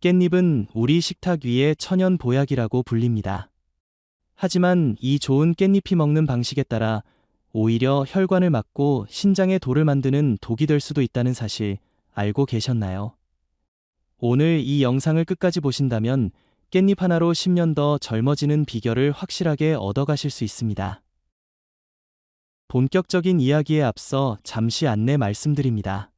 깻잎은 우리 식탁 위의 천연 보약이라고 불립니다. 하지만 이 좋은 깻잎이 먹는 방식에 따라 오히려 혈관을 막고 신장에 돌을 만드는 독이 될 수도 있다는 사실 알고 계셨나요? 오늘 이 영상을 끝까지 보신다면 깻잎 하나로 10년 더 젊어지는 비결을 확실하게 얻어가실 수 있습니다. 본격적인 이야기에 앞서 잠시 안내 말씀드립니다.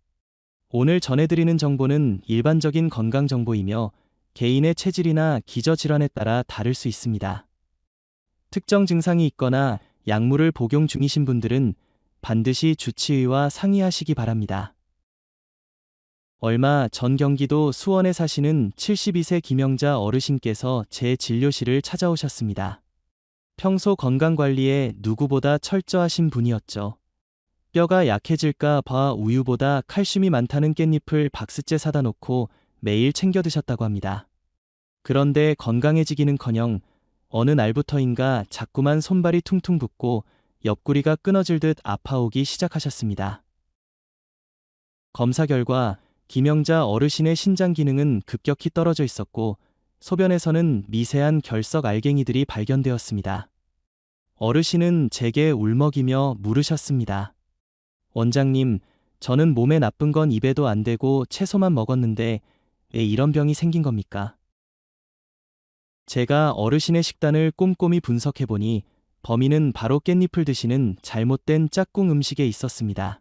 오늘 전해드리는 정보는 일반적인 건강 정보이며 개인의 체질이나 기저질환에 따라 다를 수 있습니다. 특정 증상이 있거나 약물을 복용 중이신 분들은 반드시 주치의와 상의하시기 바랍니다. 얼마 전 경기도 수원에 사시는 72세 김영자 어르신께서 제 진료실을 찾아오셨습니다. 평소 건강관리에 누구보다 철저하신 분이었죠. 뼈가 약해질까 봐 우유보다 칼슘이 많다는 깻잎을 박스째 사다 놓고 매일 챙겨 드셨다고 합니다. 그런데 건강해지기는커녕 어느 날부터인가 자꾸만 손발이 퉁퉁 붓고 옆구리가 끊어질 듯 아파오기 시작하셨습니다. 검사 결과 김영자 어르신의 신장 기능은 급격히 떨어져 있었고 소변에서는 미세한 결석 알갱이들이 발견되었습니다. 어르신은 제게 울먹이며 물으셨습니다. 원장님, 저는 몸에 나쁜 건 입에도 안 대고 채소만 먹었는데 왜 이런 병이 생긴 겁니까? 제가 어르신의 식단을 꼼꼼히 분석해보니 범인은 바로 깻잎을 드시는 잘못된 짝꿍 음식에 있었습니다.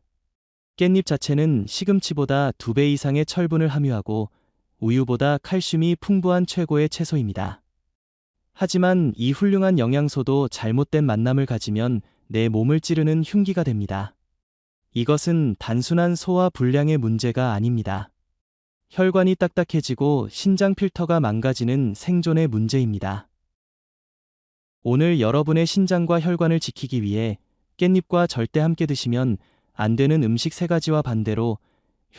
깻잎 자체는 시금치보다 2배 이상의 철분을 함유하고 우유보다 칼슘이 풍부한 최고의 채소입니다. 하지만 이 훌륭한 영양소도 잘못된 만남을 가지면 내 몸을 찌르는 흉기가 됩니다. 이것은 단순한 소화 불량의 문제가 아닙니다. 혈관이 딱딱해지고 신장 필터가 망가지는 생존의 문제입니다. 오늘 여러분의 신장과 혈관을 지키기 위해 깻잎과 절대 함께 드시면 안 되는 음식 3가지와 반대로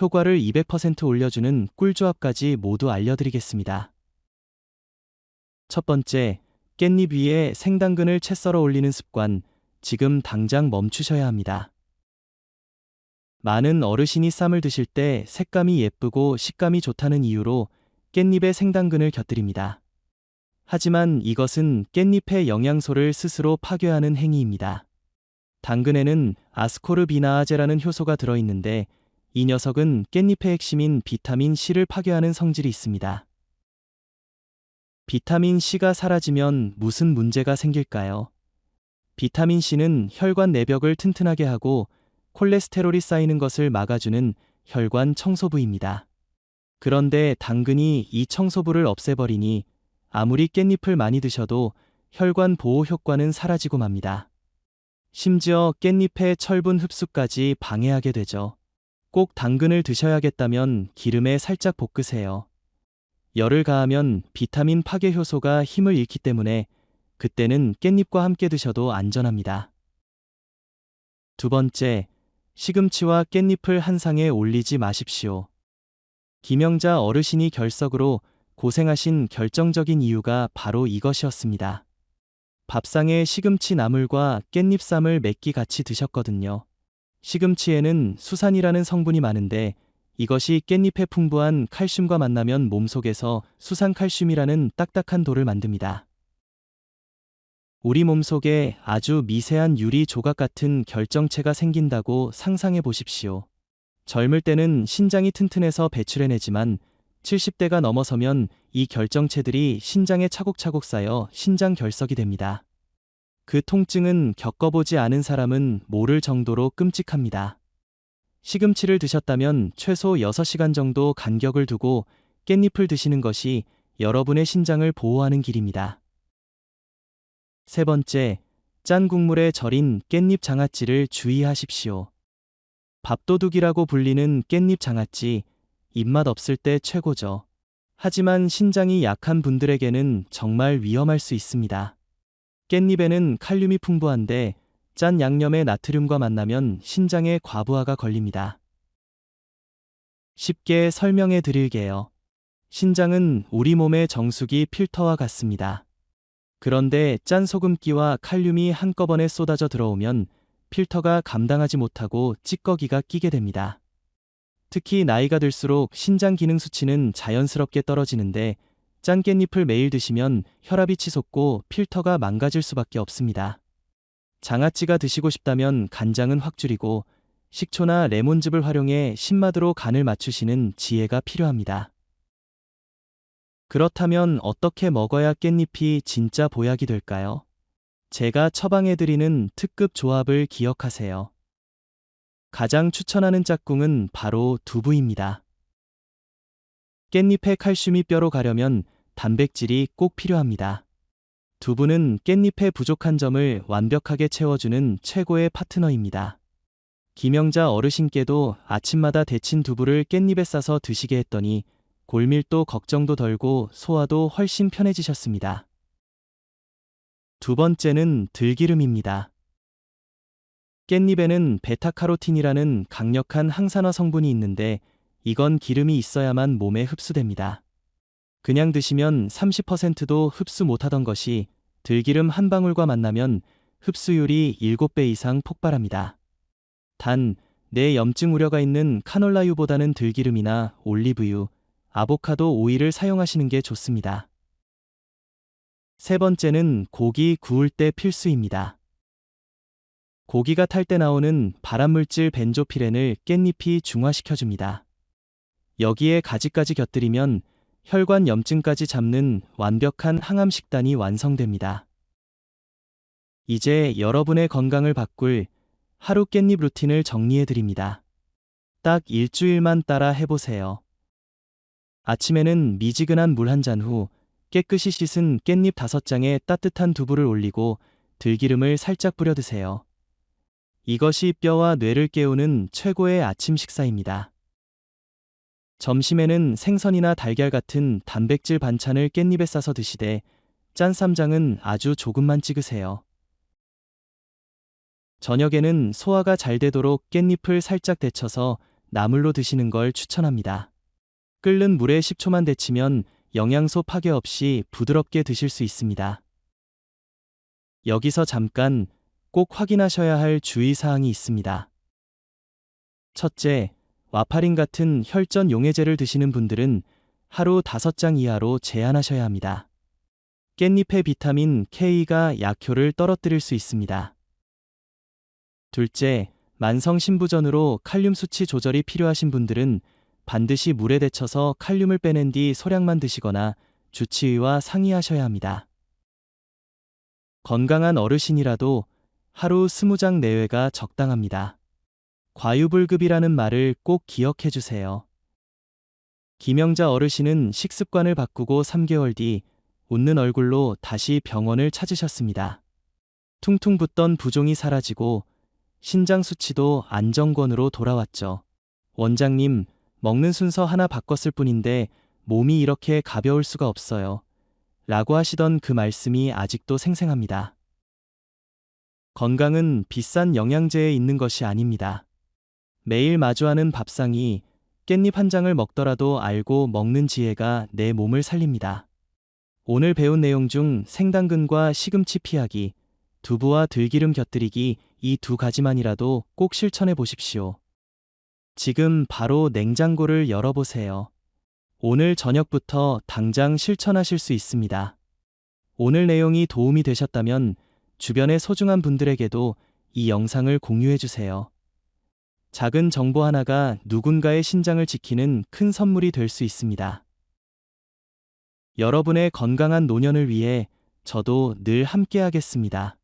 효과를 200% 올려주는 꿀조합까지 모두 알려드리겠습니다. 첫 번째, 깻잎 위에 생당근을 채 썰어 올리는 습관, 지금 당장 멈추셔야 합니다. 많은 어르신이 쌈을 드실 때 색감이 예쁘고 식감이 좋다는 이유로 깻잎에 생당근을 곁들입니다. 하지만 이것은 깻잎의 영양소를 스스로 파괴하는 행위입니다. 당근에는 아스코르비나아제라는 효소가 들어있는데 이 녀석은 깻잎의 핵심인 비타민 C를 파괴하는 성질이 있습니다. 비타민 C가 사라지면 무슨 문제가 생길까요? 비타민 C는 혈관 내벽을 튼튼하게 하고 콜레스테롤이 쌓이는 것을 막아주는 혈관 청소부입니다. 그런데 당근이 이 청소부를 없애버리니 아무리 깻잎을 많이 드셔도 혈관 보호 효과는 사라지고 맙니다. 심지어 깻잎의 철분 흡수까지 방해하게 되죠. 꼭 당근을 드셔야겠다면 기름에 살짝 볶으세요. 열을 가하면 비타민 파괴 효소가 힘을 잃기 때문에 그때는 깻잎과 함께 드셔도 안전합니다. 두 번째, 시금치와 깻잎을 한 상에 올리지 마십시오. 김영자 어르신이 결석으로 고생하신 결정적인 이유가 바로 이것이었습니다. 밥상에 시금치 나물과 깻잎쌈을 몇 끼 같이 드셨거든요. 시금치에는 수산이라는 성분이 많은데 이것이 깻잎의 풍부한 칼슘과 만나면 몸속에서 수산칼슘이라는 딱딱한 돌을 만듭니다. 우리 몸속에 아주 미세한 유리 조각 같은 결정체가 생긴다고 상상해 보십시오. 젊을 때는 신장이 튼튼해서 배출해내지만 70대가 넘어서면 이 결정체들이 신장에 차곡차곡 쌓여 신장 결석이 됩니다. 그 통증은 겪어보지 않은 사람은 모를 정도로 끔찍합니다. 시금치를 드셨다면 최소 6시간 정도 간격을 두고 깻잎을 드시는 것이 여러분의 신장을 보호하는 길입니다. 세 번째, 짠 국물에 절인 깻잎 장아찌를 주의하십시오. 밥도둑이라고 불리는 깻잎 장아찌, 입맛 없을 때 최고죠. 하지만 신장이 약한 분들에게는 정말 위험할 수 있습니다. 깻잎에는 칼륨이 풍부한데 짠 양념의 나트륨과 만나면 신장에 과부하가 걸립니다. 쉽게 설명해 드릴게요. 신장은 우리 몸의 정수기 필터와 같습니다. 그런데 짠 소금기와 칼륨이 한꺼번에 쏟아져 들어오면 필터가 감당하지 못하고 찌꺼기가 끼게 됩니다. 특히 나이가 들수록 신장 기능 수치는 자연스럽게 떨어지는데 짠 깻잎을 매일 드시면 혈압이 치솟고 필터가 망가질 수밖에 없습니다. 장아찌가 드시고 싶다면 간장은 확 줄이고 식초나 레몬즙을 활용해 신맛으로 간을 맞추시는 지혜가 필요합니다. 그렇다면 어떻게 먹어야 깻잎이 진짜 보약이 될까요? 제가 처방해드리는 특급 조합을 기억하세요. 가장 추천하는 짝꿍은 바로 두부입니다. 깻잎의 칼슘이 뼈로 가려면 단백질이 꼭 필요합니다. 두부는 깻잎의 부족한 점을 완벽하게 채워주는 최고의 파트너입니다. 김영자 어르신께도 아침마다 데친 두부를 깻잎에 싸서 드시게 했더니 골밀도 걱정도 덜고 소화도 훨씬 편해지셨습니다. 두 번째는 들기름입니다. 깻잎에는 베타카로틴이라는 강력한 항산화 성분이 있는데 이건 기름이 있어야만 몸에 흡수됩니다. 그냥 드시면 30%도 흡수 못하던 것이 들기름 한 방울과 만나면 흡수율이 7배 이상 폭발합니다. 단, 내 염증 우려가 있는 카놀라유보다는 들기름이나 올리브유, 아보카도 오일을 사용하시는 게 좋습니다. 세 번째는 고기 구울 때 필수입니다. 고기가 탈 때 나오는 발암물질 벤조피렌을 깻잎이 중화시켜줍니다. 여기에 가지까지 곁들이면 혈관 염증까지 잡는 완벽한 항암 식단이 완성됩니다. 이제 여러분의 건강을 바꿀 하루 깻잎 루틴을 정리해드립니다. 딱 일주일만 따라 해보세요. 아침에는 미지근한 물 한 잔 후 깨끗이 씻은 깻잎 5장에 따뜻한 두부를 올리고 들기름을 살짝 뿌려 드세요. 이것이 뼈와 뇌를 깨우는 최고의 아침 식사입니다. 점심에는 생선이나 달걀 같은 단백질 반찬을 깻잎에 싸서 드시되 짠 쌈장은 아주 조금만 찍으세요. 저녁에는 소화가 잘 되도록 깻잎을 살짝 데쳐서 나물로 드시는 걸 추천합니다. 끓는 물에 10초만 데치면 영양소 파괴 없이 부드럽게 드실 수 있습니다. 여기서 잠깐 꼭 확인하셔야 할 주의사항이 있습니다. 첫째, 와파린 같은 혈전 용해제를 드시는 분들은 하루 5장 이하로 제한하셔야 합니다. 깻잎의 비타민 K가 약효를 떨어뜨릴 수 있습니다. 둘째, 만성 신부전으로 칼륨 수치 조절이 필요하신 분들은 반드시 물에 데쳐서 칼륨을 빼낸 뒤 소량만 드시거나 주치의와 상의하셔야 합니다. 건강한 어르신이라도 하루 20장 내외가 적당합니다. 과유불급이라는 말을 꼭 기억해 주세요. 김영자 어르신은 식습관을 바꾸고 3개월 뒤 웃는 얼굴로 다시 병원을 찾으셨습니다. 퉁퉁 붓던 부종이 사라지고 신장 수치도 안정권으로 돌아왔죠. 원장님, 먹는 순서 하나 바꿨을 뿐인데 몸이 이렇게 가벼울 수가 없어요. 라고 하시던 그 말씀이 아직도 생생합니다. 건강은 비싼 영양제에 있는 것이 아닙니다. 매일 마주하는 밥상이 깻잎 한 장을 먹더라도 알고 먹는 지혜가 내 몸을 살립니다. 오늘 배운 내용 중 생당근과 시금치 피하기, 두부와 들기름 곁들이기 이 2가지만이라도 꼭 실천해 보십시오. 지금 바로 냉장고를 열어보세요. 오늘 저녁부터 당장 실천하실 수 있습니다. 오늘 내용이 도움이 되셨다면 주변의 소중한 분들에게도 이 영상을 공유해 주세요. 작은 정보 하나가 누군가의 신장을 지키는 큰 선물이 될 수 있습니다. 여러분의 건강한 노년을 위해 저도 늘 함께하겠습니다.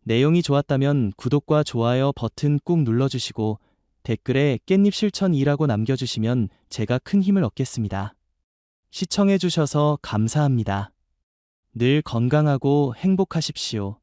내용이 좋았다면 구독과 좋아요 버튼 꾹 눌러주시고 댓글에 깻잎 실천이라고 남겨주시면 제가 큰 힘을 얻겠습니다. 시청해주셔서 감사합니다. 늘 건강하고 행복하십시오.